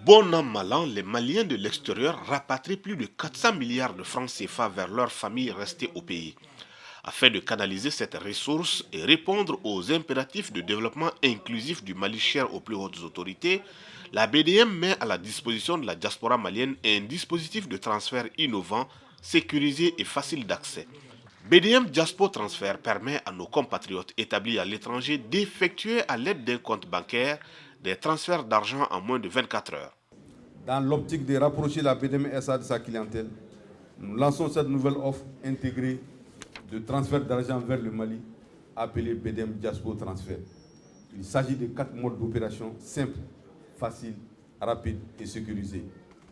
Bon an mal an, les Maliens de l'extérieur rapatrient plus de 400 milliards de francs CFA vers leurs familles restées au pays. Afin de canaliser cette ressource et répondre aux impératifs de développement inclusif du Mali cher aux plus hautes autorités, la BDM met à la disposition de la diaspora malienne un dispositif de transfert innovant, sécurisé et facile d'accès. BDM Diaspo Transfert permet à nos compatriotes établis à l'étranger d'effectuer à l'aide d'un compte bancaire des transferts d'argent en moins de 24 heures. Dans l'optique de rapprocher la BDM SA de sa clientèle, nous lançons cette nouvelle offre intégrée de transfert d'argent vers le Mali, appelée BDM Diaspo Transfert. Il s'agit de 4 modes d'opération simples, faciles, rapides et sécurisés.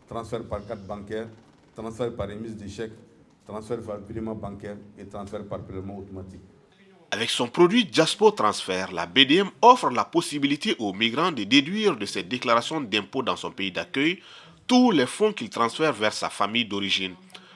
Transfert par carte bancaire, transfert par émise de chèques, transfert par virement bancaire et transfert par prélèvement automatique. Avec son produit Diaspo Transfert, la BDM offre la possibilité aux migrants de déduire de ses déclarations d'impôts dans son pays d'accueil tous les fonds qu'il transfère vers sa famille d'origine.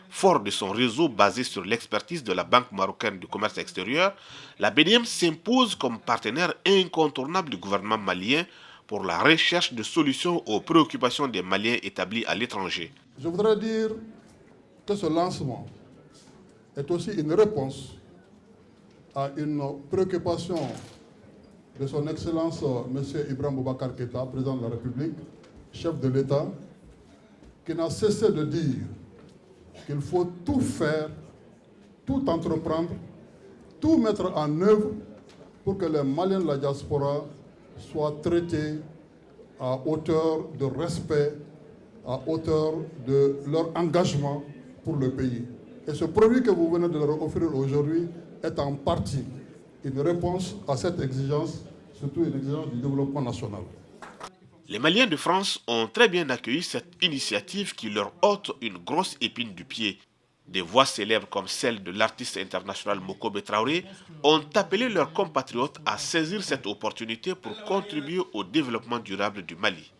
Fort de son réseau basé sur l'expertise de la Banque marocaine du commerce extérieur, la BDM s'impose comme partenaire incontournable du gouvernement malien pour la recherche de solutions aux préoccupations des Maliens établis à l'étranger. Je voudrais dire que ce lancement est aussi une réponse à une préoccupation de son Excellence M. Ibrahim Boubacar Keïta, président de la République, chef de l'État, qui n'a cessé de dire qu'il faut tout faire, tout entreprendre, tout mettre en œuvre pour que les Maliens de la diaspora soient traités à hauteur de respect, à hauteur de leur engagement pour le pays. Et ce produit que vous venez de leur offrir aujourd'hui est en partie une réponse à cette exigence, surtout une exigence du développement national. Les Maliens de France ont très bien accueilli cette initiative qui leur ôte une grosse épine du pied. Des voix célèbres comme celle de l'artiste international Mokobe Traoré ont appelé leurs compatriotes à saisir cette opportunité pour contribuer au développement durable du Mali.